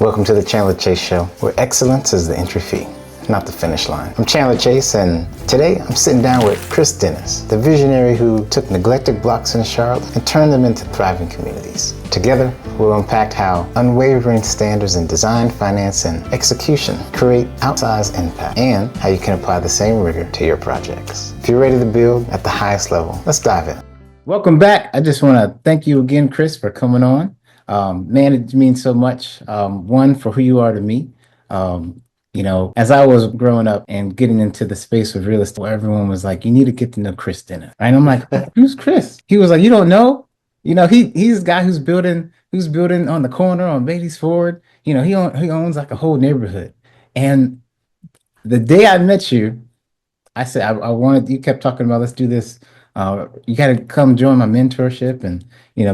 Welcome to the Chandler Chase Show, where excellence is the entry fee, not the finish line. I'm Chandler Chase, and today I'm sitting down with Chris Dennis, the visionary who took neglected blocks in Charlotte and turned them into thriving communities. Together, we'll unpack how unwavering standards in design, finance, and execution create outsized impact, and how you can apply the same rigor to your projects. If you're ready to build at the highest level, let's dive in. Welcome back. I just want to thank you again, Chris, for coming on. Man, it means so much. One, for who you are to me. As I was growing up and getting into the space of real estate, everyone was like, you need to get to know Chris Dennis. Right? And I'm like, who's Chris? He was like, you don't know? He's the guy who's building on the corner on Beatty's Ford. He owns like a whole neighborhood. And the day I met you, I said, I wanted, you kept talking about, let's do this. You got to come join my mentorship and,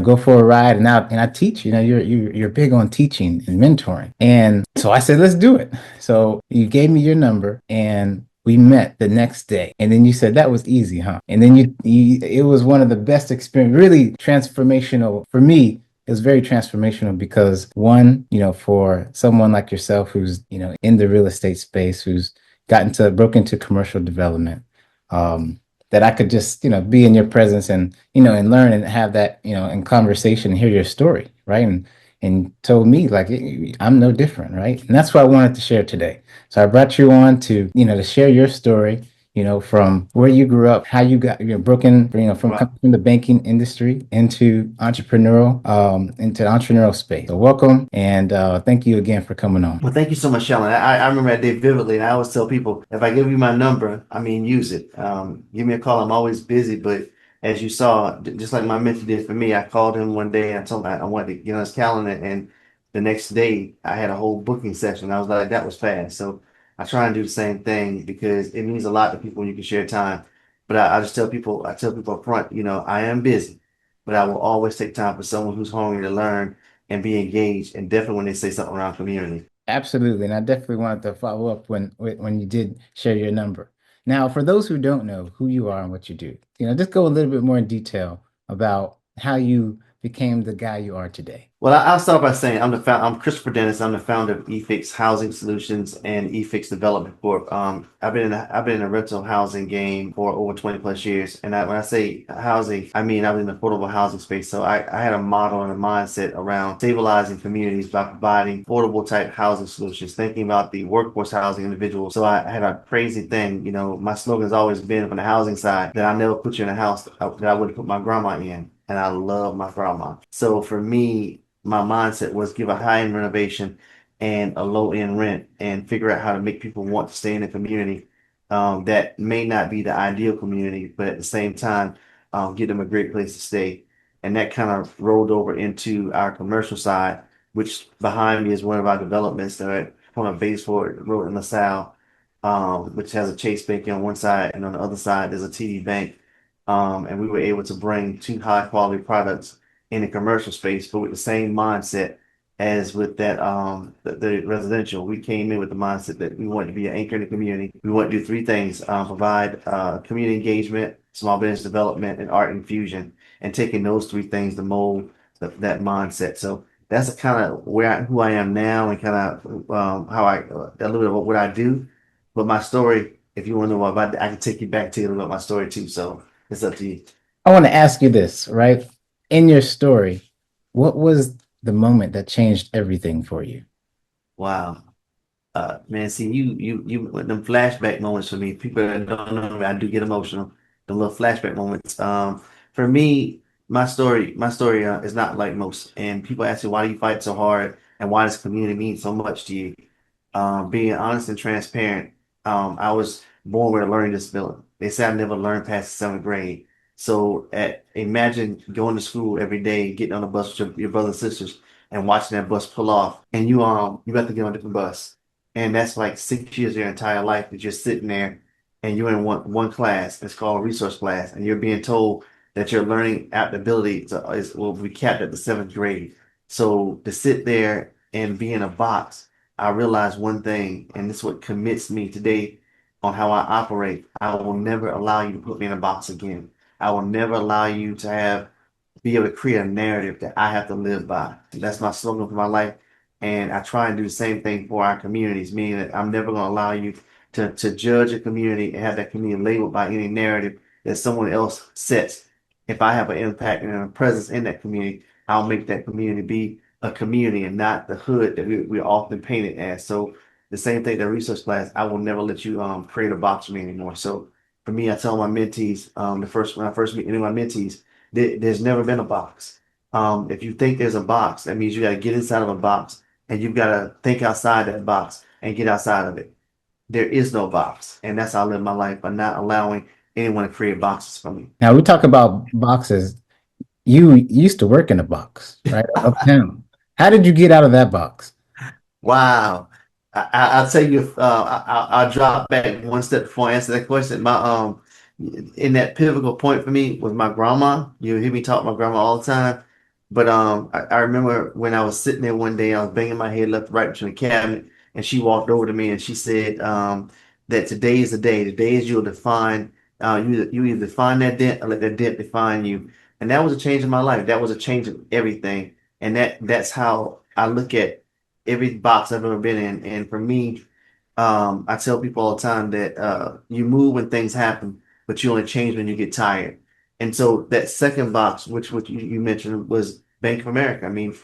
go for a ride. And I teach, you're big on teaching and mentoring. And so I said, let's do it. So you gave me your number and we met the next day. And then you said, that was easy, huh? And then it was one of the best experience, really transformational for me. It was very transformational because one, for someone like yourself, who's, in the real estate space, who's broke into commercial development, that I could just, be in your presence and, and learn and have that, in conversation, hear your story, right? And told me like, I'm no different, right? And that's what I wanted to share today. So I brought you on to, to share your story, from where you grew up, how you got, broken, from the banking industry into entrepreneurial space. So welcome, and thank you again for coming on. Well, thank you so much, Shelly. I remember that day vividly, and I always tell people, if I give you my number, use it. Give me a call. I'm always busy, but as you saw, just like my mentor did for me, I called him one day and I told him I wanted to get on his calendar, and the next day I had a whole booking session. I was like, that was fast. So I try and do the same thing because it means a lot to people when you can share time. But I just tell people, up front, I am busy, but I will always take time for someone who's hungry to learn and be engaged, and definitely when they say something around community. Absolutely, and I definitely wanted to follow up when you did share your number. Now, for those who don't know who you are and what you do, just go a little bit more in detail about how you became the guy you are today. Well, I'll start by saying I'm Christopher Dennis. I'm the founder of eFix Housing Solutions and eFix Development Corp. I've been in the rental housing game for over 20 plus years. And when I say housing, I mean I've been in the affordable housing space. So I had a model and a mindset around stabilizing communities by providing affordable type housing solutions, thinking about the workforce housing individuals. So I had a crazy thing. My slogan has always been from the housing side that I never put you in a house that I wouldn't put my grandma in. And I love my grandma. So for me, my mindset was give a high-end renovation and a low-end rent and figure out how to make people want to stay in the community that may not be the ideal community, but at the same time, give them a great place to stay. And that kind of rolled over into our commercial side, which behind me is one of our developments that on a base for Road in LaSalle, which has a Chase Bank on one side, and on the other side, there's a TD Bank. And we were able to bring two high-quality products in the commercial space, but with the same mindset as with that the residential. We came in with the mindset that we wanted to be an anchor in the community. We want to do three things: provide community engagement, small business development, and art infusion. And taking those three things to mold that mindset. So that's kind of who I am now, and kind of how a little bit of what I do. But my story, if you want to know about that, I can take you back to a little bit about my story too. So it's up to you. I want to ask you this, right? In your story, what was the moment that changed everything for you? Wow. Man, see, you them flashback moments for me. People that don't know me, I do get emotional. The little flashback moments. For me, my story is not like most. And people ask me, why do you fight so hard, and why does community mean so much to you? Being honest and transparent. I was born with a learning disability. They say I never learned past the seventh grade. So imagine going to school every day, getting on the bus with your brothers and sisters, and watching that bus pull off, and you have to get on a different bus, and that's like 6 years of your entire life that you're sitting there, and you're in one class. It's called a resource class, and you're being told that your learning ability will be capped at the seventh grade. So to sit there and be in a box, I realized one thing, and this is what commits me today on how I operate. I will never allow you to put me in a box again. I will never allow you to be able to create a narrative that I have to live by. That's my slogan for my life. And I try and do the same thing for our communities, meaning that I'm never going to allow you to judge a community and have that community labeled by any narrative that someone else sets. If I have an impact and a presence in that community, I'll make that community be a community and not the hood that we're often painted as. So the same thing, the research class, I will never let you create a box for me anymore. So for me, I tell my mentees, when I first meet any of my mentees, there's never been a box. If you think there's a box, that means you got to get inside of a box and you've got to think outside that box and get outside of it. There is no box. And that's how I live my life by not allowing anyone to create boxes for me. Now we talk about boxes. You used to work in a box, right? Uptown. How did you get out of that box? Wow. I'll tell you, I'll drop back one step before I answer that question. In that pivotal point for me was my grandma. You hear me talk to my grandma all the time. But I remember when I was sitting there one day, I was banging my head left to right between the cabinet, and she walked over to me and she said, that today is the day. Today is you'll define, you either define that dent or let that dent define you. And that was a change in my life. That was a change of everything. And that's how I look at every box I've ever been in. And for me, I tell people all the time that you move when things happen, but you only change when you get tired. And so that second box, which you mentioned, was Bank of America. I mean,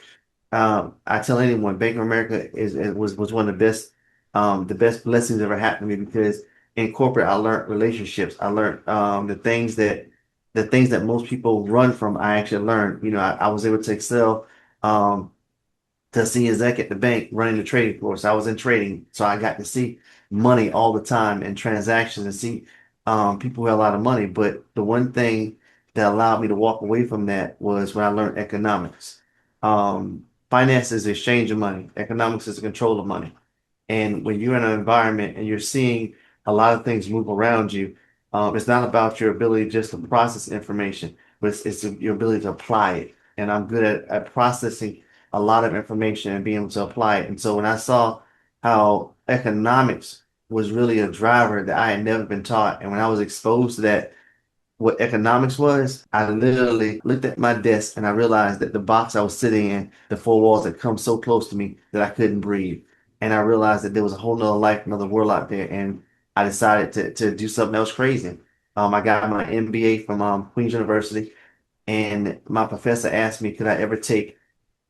I tell anyone, Bank of America was one of the best blessings that ever happened to me because in corporate I learned relationships. I learned the things that most people run from. I actually learned. You know, I was able to excel. To see exec at the bank running the trading floor. So I was in trading, so I got to see money all the time and transactions and see people who had a lot of money. But the one thing that allowed me to walk away from that was when I learned economics. Finance is the exchange of money. Economics is the control of money. And when you're in an environment and you're seeing a lot of things move around you, it's not about your ability just to process information, but it's your ability to apply it. And I'm good at processing a lot of information and being able to apply it. And so when I saw how economics was really a driver that I had never been taught, and when I was exposed to that, what economics was, I literally looked at my desk and I realized that the box I was sitting in, the four walls had come so close to me that I couldn't breathe. And I realized that there was a whole nother life, another world out there. And I decided to do something else crazy. I got my MBA from Queen's University, and my professor asked me, could I ever take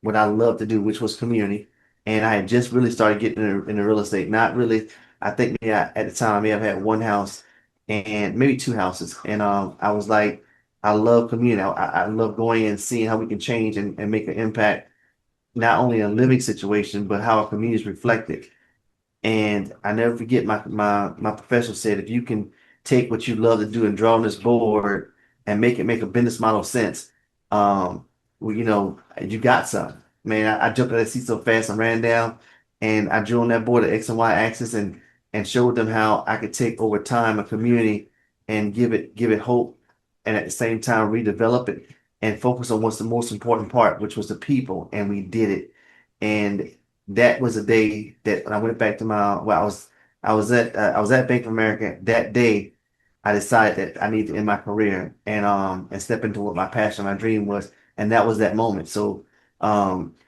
what I love to do, which was community. And I had just really started getting into real estate. Not really. I think maybe at the time I may have had one house and maybe two houses. And I was like, I love community. I love going and seeing how we can change and make an impact, not only in a living situation, but how our community is reflected. And I never forget my professor said, if you can take what you love to do and draw on this board and make it make a business model sense, well, you got something. Man, I jumped out of the seat so fast and ran down and I drew on that board the X and Y axis and showed them how I could take over time a community and give it hope and at the same time redevelop it and focus on what's the most important part, which was the people. And we did it. And that was a day that when I went back to I was at Bank of America that day. I decided that I need to end my career and step into what my passion, my dream was, and that was that moment. So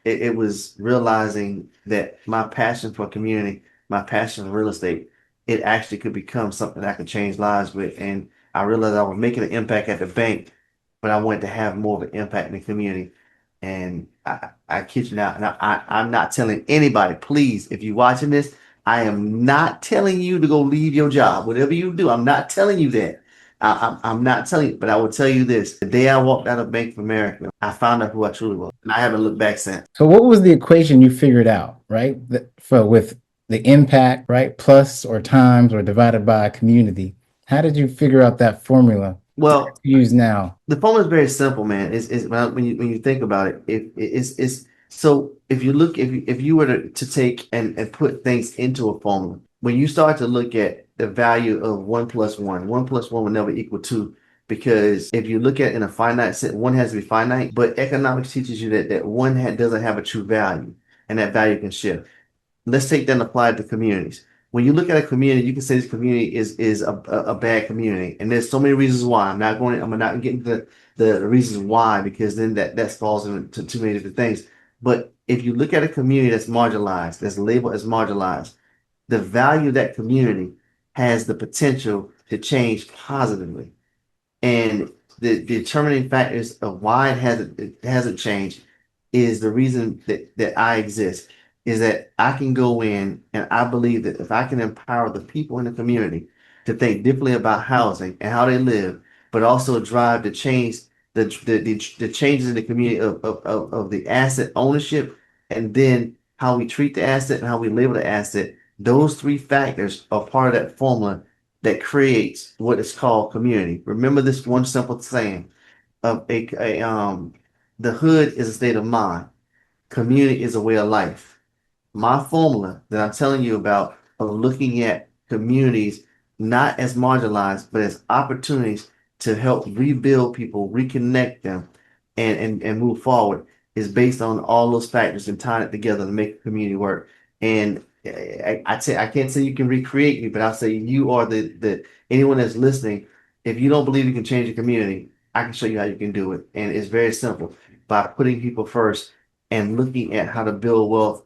it was realizing that my passion for community, my passion for real estate, it actually could become something that I could change lives with. And I realized I was making an impact at the bank, but I wanted to have more of an impact in the community. And I kid you not, and I'm not telling anybody, please, if you're watching this, I am not telling you to go leave your job. Whatever you do, I'm not telling you that. I'm not telling you, but I will tell you this. The day I walked out of Bank of America, I found out who I truly was. And I haven't looked back since. So what was the equation you figured out, right? For with the impact, right? Plus or times or divided by community. How did you figure out that formula Well, to use now? the formula is very simple, man. Is when you think about it, it's so if you were to take and put things into a formula, when you start to look at the value of one plus one will never equal two. Because if you look at it in a finite sense, one has to be finite, but economics teaches you that doesn't have a true value, and that value can shift. Let's take that and apply it to communities. When you look at a community, you can say this community is a bad community, and there's so many reasons why. I'm not getting into the reasons why because then that falls into too many different things. But if you look at a community that's marginalized, that's labeled as marginalized, the value of that community has the potential to change positively. And the determining factors of why it hasn't changed is the reason that I exist, is that I can go in and I believe that if I can empower the people in the community to think differently about housing and how they live, but also drive the change, the changes in the community of the asset ownership, and then how we treat the asset and how we label the asset, those three factors are part of that formula that creates what is called community. Remember this one simple saying of the hood is a state of mind. Community is a way of life. My formula that I'm telling you about of looking at communities not as marginalized, but as opportunities to help rebuild people, reconnect them, and move forward is based on all those factors and tying it together to make a community work. And I can't say you can recreate me, but I'll say you are the anyone that's listening. If you don't believe you can change a community, I can show you how you can do it. And it's very simple by putting people first and looking at how to build wealth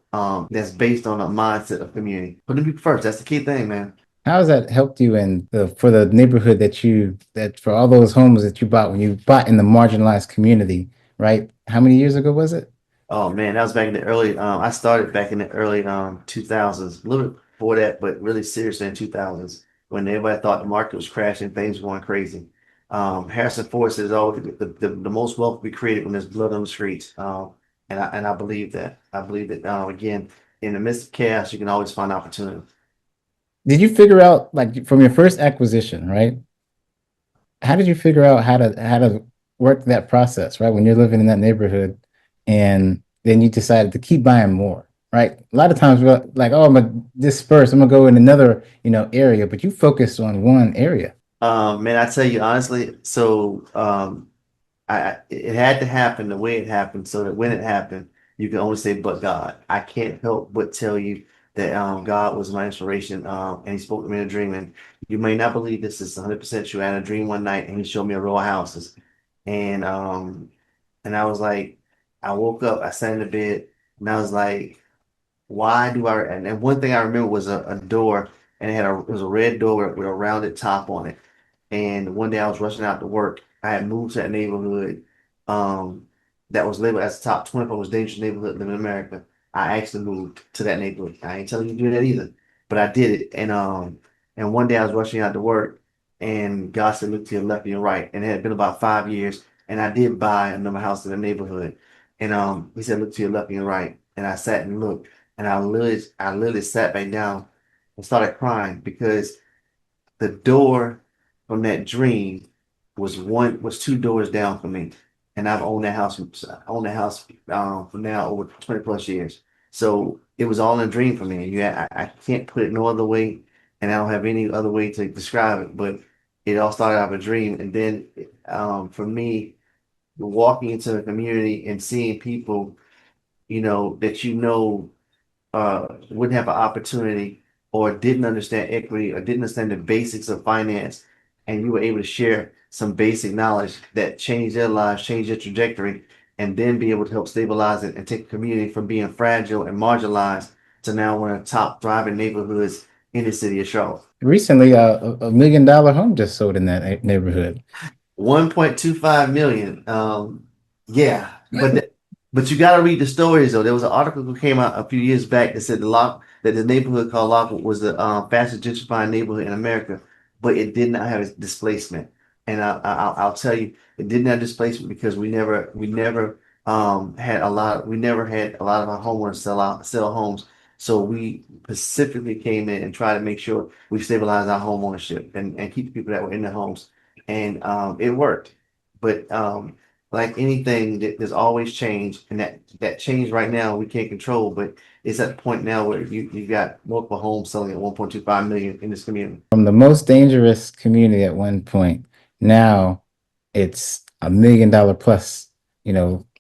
that's based on a mindset of community. Putting people first, that's the key thing, man. How has that helped you in the for the neighborhood that for all those homes that you bought when you bought in the marginalized community, right? How many years ago was it? Oh man, that was back in the early I started back in the early 2000s, a little bit before that, but really seriously in 2000s when everybody thought the market was crashing, things were going crazy. Harrison Ford says always the most wealth will be created when there's blood on the streets. And I believe that. I believe that again, in the midst of chaos, you can always find opportunity. Did you figure out like from your first acquisition, right? How did you figure out how to work that process, right? When you're living in that neighborhood and then you decided to keep buying more, right? A lot of times we're like, oh, I'm gonna disperse, I'm gonna go in another, area, but you focused on one area. Man, I tell you honestly, so it had to happen the way it happened, so that when it happened, you can only say, "But God." I can't help but tell you that God was my inspiration, and He spoke to me in a dream. And you may not believe this is 100% true. I had a dream one night, and He showed me a row of houses, and I was like, I woke up, I sat in the bed, and I was like, why do I? And then one thing I remember was a door, and it was a red door with a rounded top on it. And one day I was rushing out to work. I had moved to that neighborhood that was labeled as the top 24 most dangerous neighborhood in America. I actually moved to that neighborhood. I ain't telling you to do that either, but I did it. And one day I was rushing out to work, and God said, "Look to your left and your right." And it had been about 5 years, and I did buy another house in the neighborhood. And He said, "Look to your left and your right." And I sat and looked, and I literally sat back down and started crying because the door from that dream was two doors down from me, and I've owned that house for now over 20 plus years. So it was all in a dream for me. And I can't put it no other way, and I don't have any other way to describe it. But it all started out of a dream, and then for me, walking into the community and seeing people, that wouldn't have an opportunity or didn't understand equity or didn't understand the basics of finance, and you were able to share some basic knowledge that changed their lives, changed their trajectory, and then be able to help stabilize it and take a community from being fragile and marginalized to now one of the top thriving neighborhoods in the city of Charlotte. Recently, a $1 million home just sold in that neighborhood. 1.25 million. Yeah, but you got to read the stories though. There was an article that came out a few years back that said that the neighborhood called Lockwood was the fastest gentrifying neighborhood in America, but it did not have displacement. And I'll tell you, it didn't have displacement because we never had a lot of our homeowners sell homes. So we specifically came in and tried to make sure we stabilize our home ownership and keep the people that were in the homes, and it worked. But like anything, there's always change, and that change right now we can't control. But it's at the point now where you got multiple homes selling at 1.25 million in this community. From the most dangerous community at one point, now it's $1 million plus,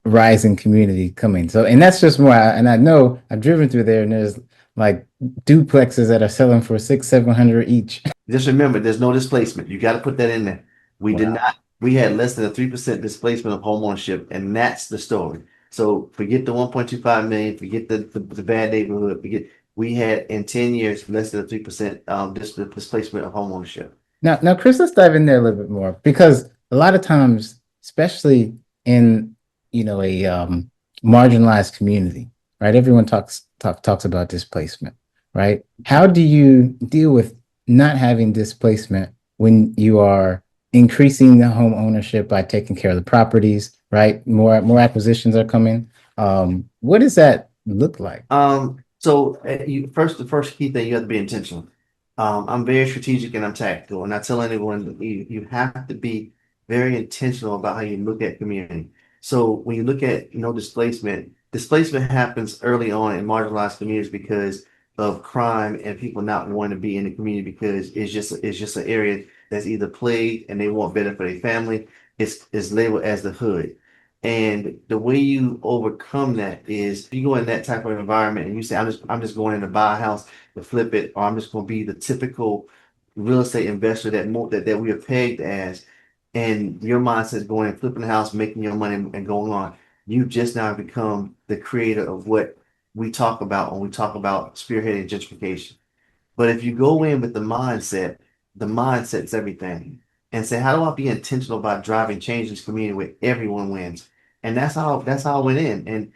rising community coming. So, and that's just more. And I know I've driven through there, and there's like duplexes that are selling for 600-700 each. Just remember, there's no displacement. You got to put that in there. We did Wow. not. We had less than a 3% displacement of homeownership, and that's the story. So forget the 1.25 million, forget the bad neighborhood, we had in 10 years less than a 3% displacement of homeownership. Now, Chris, let's dive in there a little bit more because a lot of times, especially in a marginalized community, right? Everyone talks about displacement, right? How do you deal with not having displacement when you are increasing the home ownership by taking care of the properties, right? More acquisitions are coming. What does that look like? So the first key thing, you have to be intentional. I'm very strategic and I'm tactical, and I tell anyone that you have to be very intentional about how you look at community. So when you look at displacement happens early on in marginalized communities because of crime and people not wanting to be in the community because it's just an area that's either plagued and they want better for their family. It's labeled as the hood. And the way you overcome that is if you go in that type of environment and you say, I'm just going in to buy a house to flip it, or I'm just going to be the typical real estate investor that we are pegged as, and your mindset is going and flipping the house, making your money and going on. You just now become the creator of what we talk about when we talk about spearheading gentrification. But if you go in with the mindset's everything, and say, how do I be intentional about driving change in this community where everyone wins? And that's how I went in. And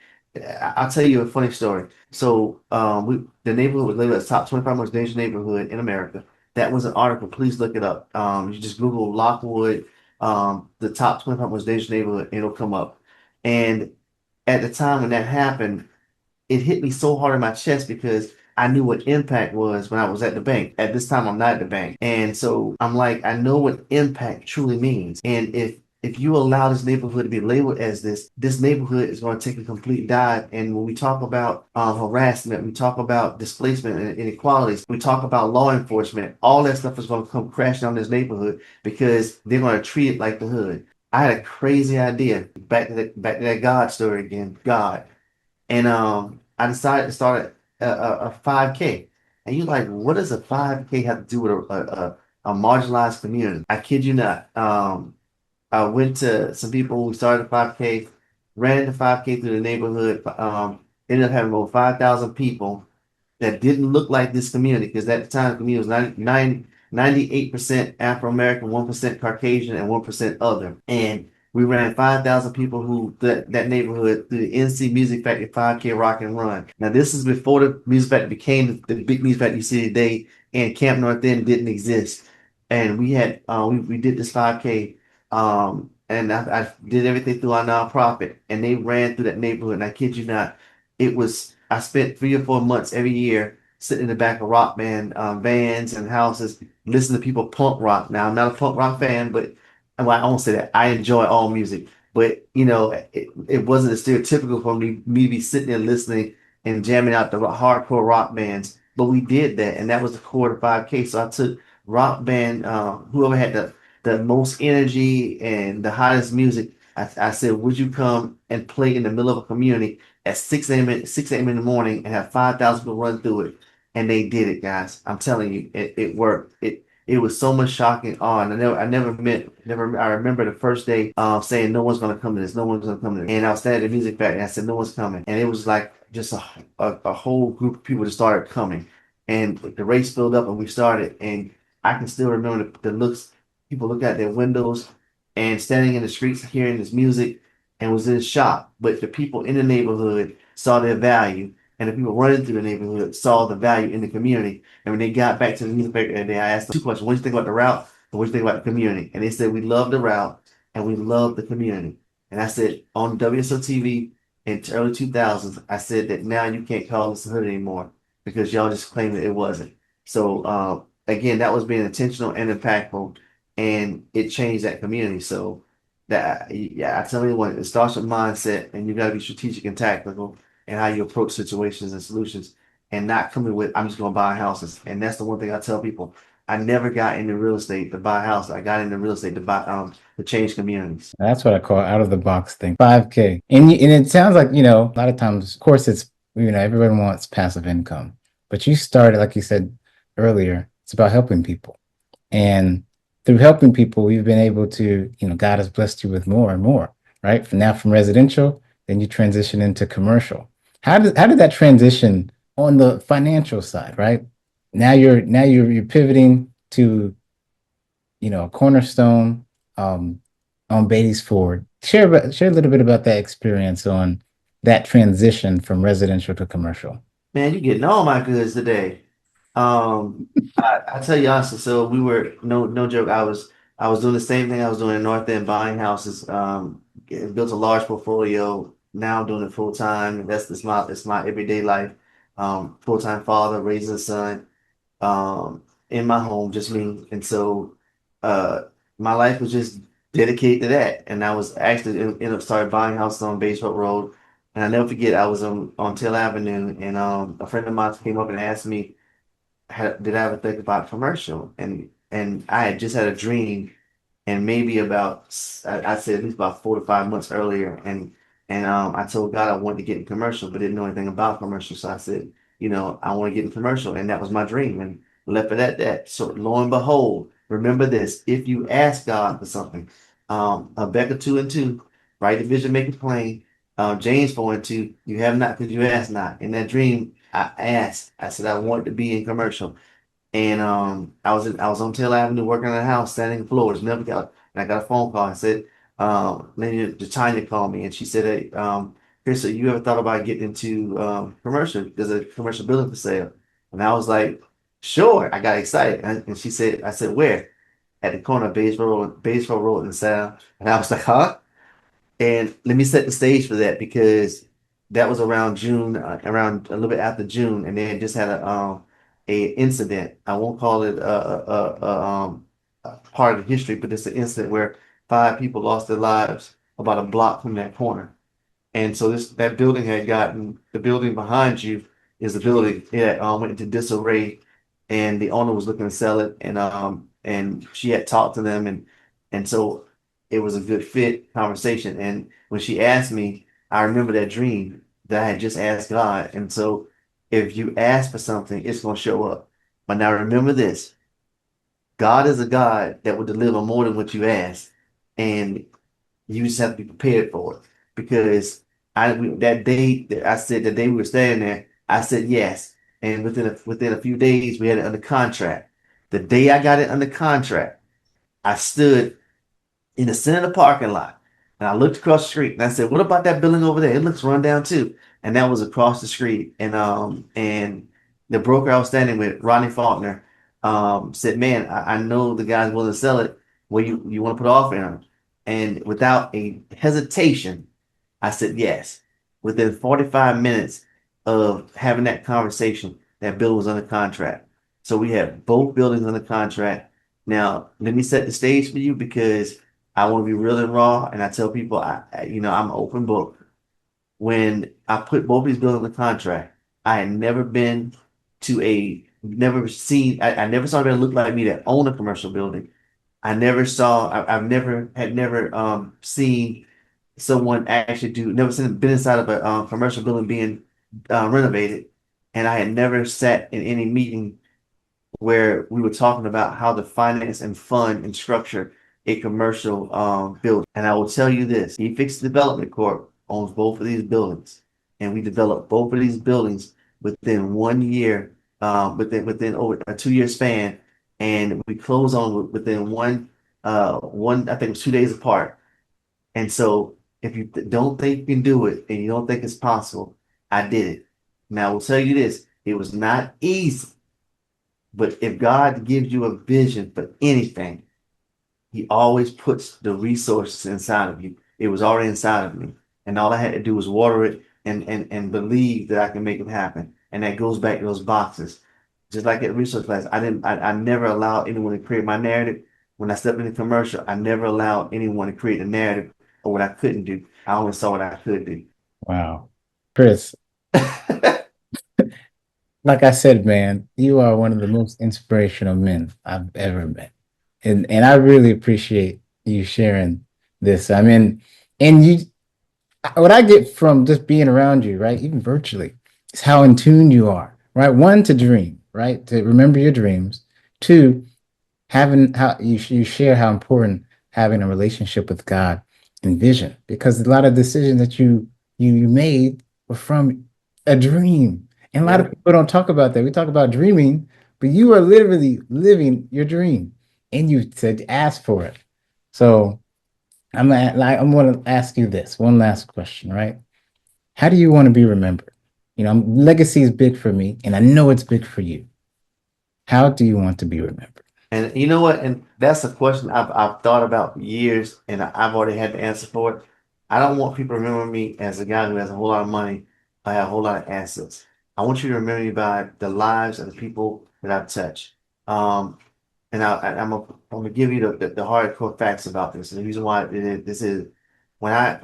I'll tell you a funny story. So the neighborhood was labeled as top 25 most dangerous neighborhood in America. That was an article. Please look it up. You just Google Lockwood, the top 25 most dangerous neighborhood, and it'll come up. And at the time when that happened, it hit me so hard in my chest because I knew what impact was when I was at the bank. At this time, I'm not at the bank. And so I'm like, I know what impact truly means. And if you allow this neighborhood to be labeled as this neighborhood is going to take a complete dive. And when we talk about harassment, we talk about displacement and inequalities, we talk about law enforcement, all that stuff is going to come crashing on this neighborhood because they're going to treat it like the hood. I had a crazy idea. Back to that God story again. God. And I decided to start a 5K. And you're like, what does a 5K have to do with a marginalized community? I kid you not. I went to some people who started a 5K, ran the 5K through the neighborhood, ended up having over 5,000 people that didn't look like this community because at the time the community was 98% Afro-American, 1% Caucasian, and 1% other. And we ran 5,000 people who that neighborhood through the NC Music Factory 5K Rock and Run. Now this is before the Music Factory became the big music factory you see today, and Camp North End didn't exist. And we had we did this 5K, and I did everything through our nonprofit, and they ran through that neighborhood. And I kid you not, I spent 3 or 4 months every year sitting in the back of rock band vans and houses, listening to people punk rock. Now I'm not a punk rock fan, but well, I won't say that. I enjoy all music, but it wasn't as stereotypical for me to be sitting there listening and jamming out the hardcore rock bands. But we did that, and that was the core of 5K. So I took rock band, whoever had the most energy and the hottest music. I said, would you come and play in the middle of a community at 6 a.m. in the morning and have 5,000 people run through it? And they did it, guys. I'm telling you, it worked. It was so much shocking awe. And I remember the first day saying no one's gonna come to this, no one's gonna come to this. And I was standing at the music factory and I said no one's coming. And it was like just a whole group of people that started coming. And the race filled up and we started. And I can still remember the looks, people look out their windows and standing in the streets hearing this music and was in shock. But the people in the neighborhood saw their value. And the people running through the neighborhood saw the value in the community. And when they got back to the music factory and I asked them two questions: what do you think about the route? And what do you think about the community? And they said, we love the route and we love the community. And I said, on WSO TV in the early 2000s, I said that now you can't call this a hood anymore because y'all just claimed that it wasn't. So again, that was being intentional and impactful, and it changed that community. So I tell anyone, it starts with mindset, and you got to be strategic and tactical and how you approach situations and solutions, and not coming with, I'm just going to buy houses. And that's the one thing I tell people. I never got into real estate to buy a house. I got into real estate to change communities. That's what I call out of the box thing. 5K. And it sounds like, a lot of times, of course, it's, everyone wants passive income, but you started, like you said earlier, it's about helping people. And through helping people, we've been able to, God has blessed you with more and more, right? From residential, then you transition into commercial. How did that transition on the financial side, right? Now you're pivoting to, Cornerstone, um, on Beatty's Ford. Share a little bit about that experience on that transition from residential to commercial. Man, you getting all my goods today. I tell you honestly, so we were no joke. I was doing the same thing I was doing in North End, buying houses. Built a large portfolio. Now I'm doing it full time. It's my everyday life. Full time father, raising a son. In my home, just me. And so uh my life was just dedicated to that. And I was actually ended up started buying houses on Baseball Road. And I never forget I was on Taylor Avenue and a friend of mine came up and asked me did I ever think about commercial? And I had just had a dream and maybe I said at least about 4 to 5 months earlier, and I told God I wanted to get in commercial, but didn't know anything about commercial. So I said, I want to get in commercial, and that was my dream, and left it at that. So lo and behold, remember this: if you ask God for something, Habakkuk 2:2, write the vision, make it plain. James 4:2, you have not because you ask not. In that dream, I asked. I said I wanted to be in commercial. And I was on Taylor Avenue working on a house, sanding floors, never got and I got a phone call and said, Lady Tanya called me and she said, hey, Chris, have you ever thought about getting into commercial? There's a commercial building for sale. And I was like, sure. I got excited. And she said, I said, where? At the corner of Batesville Road and South. And I was like, huh? And let me set the stage for that because that was around June, around a little bit after June, and they had just had a incident. I won't call it a part of history, but it's an incident where 5 people lost their lives about a block from that corner. And so that building had gotten the building behind you is the building it went into disarray, and the owner was looking to sell it, and she had talked to them, and so it was a good fit conversation. And when she asked me, I remember that dream that I had just asked God, and so if you ask for something, it's gonna show up. But now remember this: God is a God that will deliver more than what you ask, and you just have to be prepared for it because that day that I said the day we were staying there, I said yes, and within a few days we had it under contract. The day I got it under contract, I stood in the center of the parking lot, and I looked across the street and I said, "What about that building over there? It looks run down too." And that was across the street, and the broker I was standing with, Rodney Faulkner, said, "Man, I know the guy's willing to sell it. Well, you want to put an offer in him?" And without a hesitation, I said yes. Within 45 minutes of having that conversation, that building was under contract. So we have both buildings under contract. Now, let me set the stage for you because I want to be real and raw. And I tell people, I'm an open book. When I put both these buildings under contract, I had never been never seen, I never saw anybody look like me that owned a commercial building. I've never seen someone actually never been inside of a commercial building being renovated. And I had never sat in any meeting where we were talking about how to finance and fund and structure a commercial building. And I will tell you this, eFix Development Corp owns both of these buildings. And we developed both of these buildings within 1 year, within over a 2 year span. And we closed on within I think it was 2 days apart. And so if you don't think you can do it and you don't think it's possible, I did it. Now I will tell you this, it was not easy. But if God gives you a vision for anything, He always puts the resources inside of you. It was already inside of me. And all I had to do was water it and believe that I can make it happen. And that goes back to those boxes. Just like at research class, I never allowed anyone to create my narrative. When I stepped into commercial, I never allowed anyone to create a narrative of what I couldn't do. I only saw what I could do. Wow. Chris, like I said, man, you are one of the most inspirational men I've ever met. And I really appreciate you sharing this. I mean, and what I get from just being around you, right, even virtually, is how in tune you are, right? One, to dream, right? To remember your dreams. Two, having how you share how important having a relationship with God and vision, because a lot of decisions that you you made were from a dream. And a lot of Yeah. people don't talk about that. We talk about dreaming, but you are literally living your dream and you said ask for it. So I'm going to ask you this one last question, right? How do you want to be remembered? You know, legacy is big for me, and I know it's big for you. How do you want to be remembered? And you know what? And that's a question I've thought about for years, and I've already had the answer for it. I don't want people to remember me as a guy who has a whole lot of money. I have a whole lot of assets. I want you to remember me by the lives of the people that I've touched. Um, and I'm gonna give you the hardcore facts about this. And the reason why this is when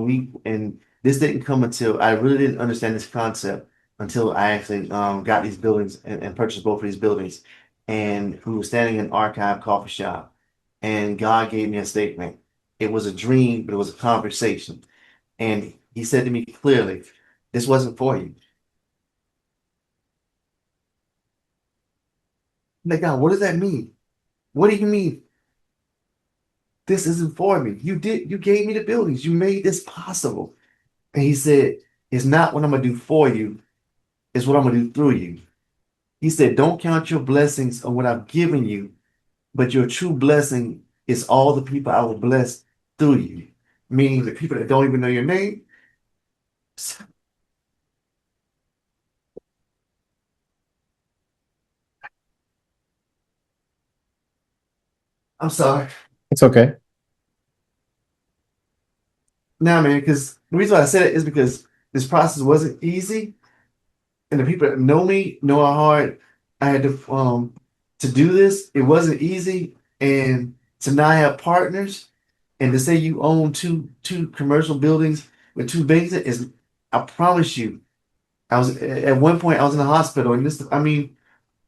we and this didn't come until I really didn't understand this concept until I actually got these buildings and purchased both of these buildings. And we were standing in an archive coffee shop, and God gave me a statement. It was a dream, but it was a conversation. And He said to me clearly, "This wasn't for you." I'm like, God, what does that mean? What do you mean? This isn't for me. You gave me the buildings. You made this possible. And He said, it's not what I'm gonna do for you, it's what I'm gonna do through you. He said, don't count your blessings on what I've given you, but your true blessing is all the people I will bless through you. Meaning the people that don't even know your name. I'm sorry. It's okay. Now, man, because the reason why I said it is because this process wasn't easy, and the people that know me know how hard I had to do this. It wasn't easy, and to not have partners, and to say you own two commercial buildings with two basements is, I promise you, I was at one point I was in the hospital, and this, I mean,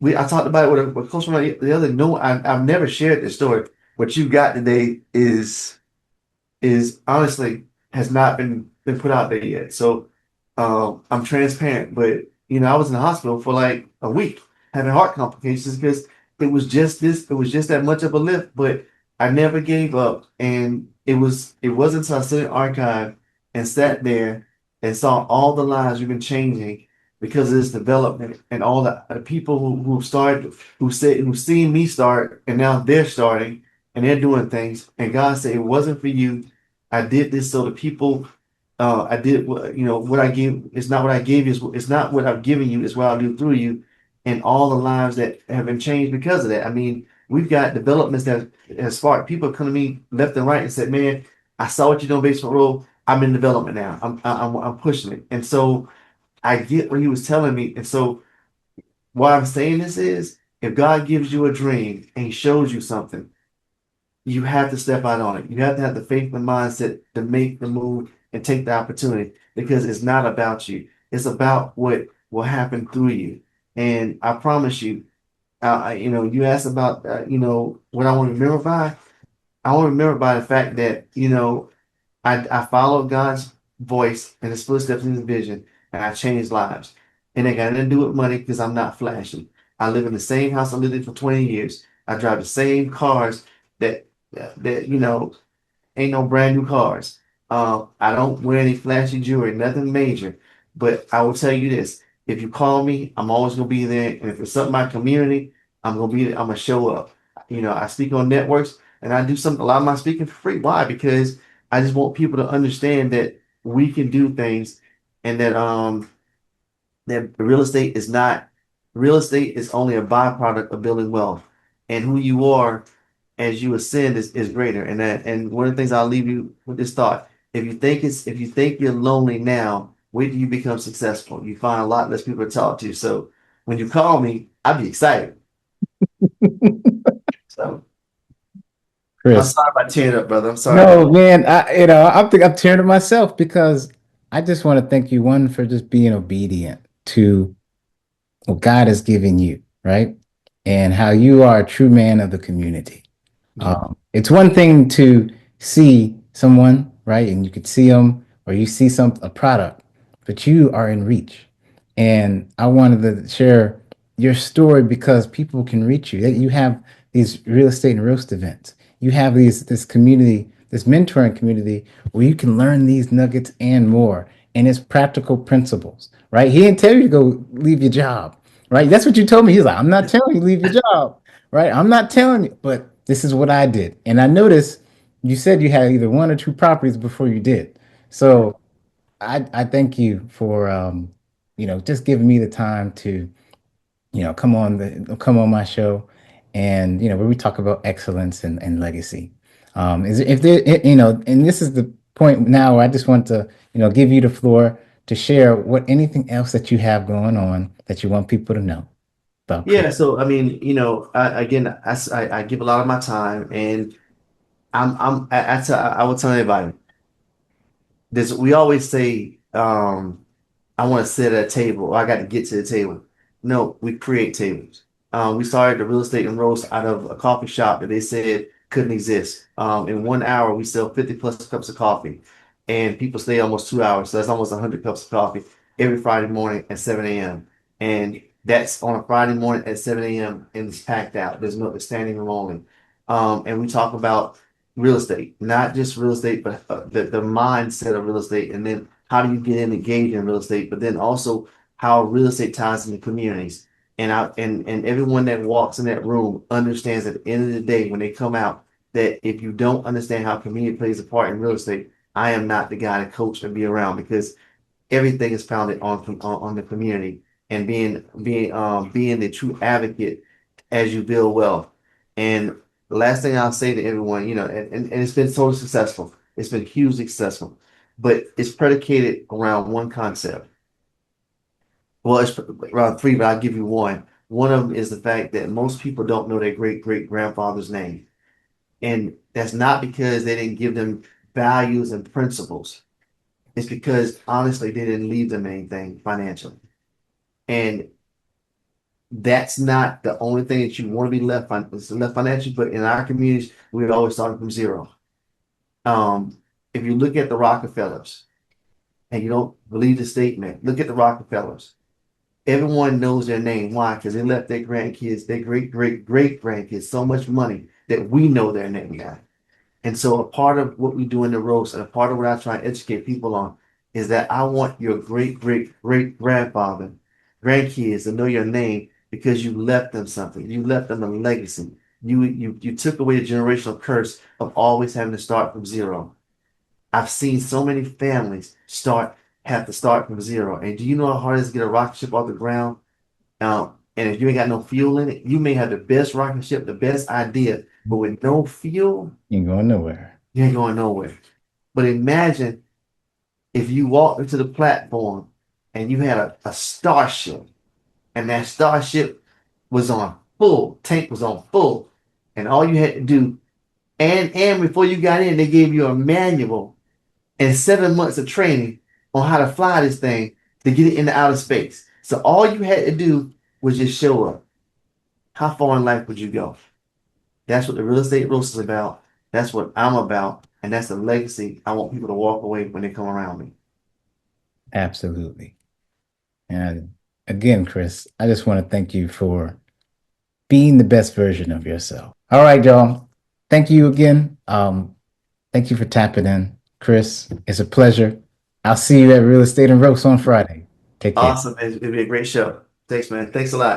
I talked about it with a close friend the other. No, I've never shared this story. What you got today is honestly has not been put out there yet. So I'm transparent, but I was in the hospital for like a week having heart complications because it was just that much of a lift, but I never gave up. And it wasn't until I stood in archive and sat there and saw all the lives we've been changing because of this development and all the people who started, who've seen me start, and now they're starting and they're doing things. And God said it wasn't for you. I did this so the people, I did what what I gave. It's not what I gave you. It's not what I've given you. It's what I'll do through you, and all the lives that have been changed because of that. I mean, we've got developments that has sparked people come to me left and right and said, "Man, I saw what you doing Basement Road. I'm in development now. I'm pushing it." And so I get what he was telling me. And so why I'm saying this is, if God gives you a dream and He shows you something, you have to step out on it. You have to have the faith and mindset to make the move and take the opportunity because it's not about you. It's about what will happen through you. And I promise you, you asked about, what I want to remember by. I want to remember by the fact that, I followed God's voice and His footsteps and His vision, and I changed lives. And it got nothing to do with money because I'm not flashy. I live in the same house I lived in for 20 years. I drive the same cars that ain't no brand new cars. I don't wear any flashy jewelry, nothing major. But I will tell you this: if you call me, I'm always gonna be there. And if it's something my community, I'm gonna be there. I'm gonna show up. I speak on networks and I do a lot of my speaking for free. Why? Because I just want people to understand that we can do things, and that real estate is only a byproduct of building wealth, and who you are as you ascend is greater. And one of the things I'll leave you with this thought: if you think you're lonely now, wait till you become successful. You find a lot less people to talk to. So when you call me, I'll be excited. So I'm Chris. sorry about tearing up, brother. I'm sorry about No, man, I'm tearing it myself because I just want to thank you, one, for just being obedient to what God has given you, right? And how you are a true man of the community. yeah. It's one thing to see someone, right? And you could see them or you see a product, but you are in reach. And I wanted to share your story because people can reach you. You have these real estate and roast events. You have this community, this mentoring community where you can learn these nuggets and more. and it's practical principles, right? He didn't tell you to go leave your job, right? That's what you told me. He's like, I'm not telling you to leave your job, right? I'm not telling you, but this is what I did. And I noticed you said you had either one or two properties before you did. So I thank you for just giving me the time to come on my show, and where we talk about excellence and legacy. Is if there and this is the point now where I just want to give you the floor to share what anything else that you have going on that you want people to know about Chris. Yeah, so I mean, again, I give a lot of my time, and I will tell anybody this. We always say, I want to sit at a table, or I got to get to the table. No, we create tables. We started the real estate and roast out of a coffee shop that they said couldn't exist. In 1 hour, we sell 50 plus cups of coffee, and people stay almost 2 hours. So that's almost 100 cups of coffee every Friday morning at 7 a.m. And that's on a Friday morning at 7 a.m. and it's packed out. There's no standing room only. And we talk about real estate, not just real estate, but the mindset of real estate. And then how do you get in engaged in real estate, but then also how real estate ties into communities. And everyone that walks in that room understands at the end of the day when they come out that if you don't understand how community plays a part in real estate, I am not the guy to coach and be around, because everything is founded on the community and being the true advocate as you build wealth. And the last thing I'll say to everyone, and it's been so successful, it's been hugely successful, but it's predicated around one concept. Well, it's around three, but I'll give you one. One of them is the fact that most people don't know their great great grandfather's name. And that's not because they didn't give them values and principles. It's because honestly, they didn't leave them anything financially. And that's not the only thing that you want to be left financially, but in our communities, we're always starting from zero. If you look at the Rockefellers and you don't believe the statement, look at the Rockefellers. Everyone knows their name. Why? Because they left their grandkids, their great great great grandkids, so much money that we know their name now. And so a part of what we do in the roast, and a part of what I try and educate people on, is that I want your great great great grandfather, grandkids to know your name because you left them something. You left them a legacy. You took away the generational curse of always having to start from zero. I've seen so many families have to start from zero. And do you know how hard it is to get a rocket ship off the ground? And if you ain't got no fuel in it, you may have the best rocket ship, the best idea, but with no fuel, You ain't going nowhere. you ain't going nowhere. But imagine if you walked into the platform and you had a starship, and that starship was on full, tank was on full, and all you had to do, and before you got in, they gave you a manual and 7 months of training on how to fly this thing to get it into outer space. So all you had to do was just show up. How far in life would you go? That's what the real estate roast is about. That's what I'm about. And that's the legacy I want people to walk away when they come around me. Absolutely. And again, Chris, I just want to thank you for being the best version of yourself. All right, y'all. Thank you again. Thank you for tapping in. Chris, it's a pleasure. I'll see you at Real Estate and Roast on Friday. Take care. Awesome. It'll be a great show. Thanks, man. Thanks a lot.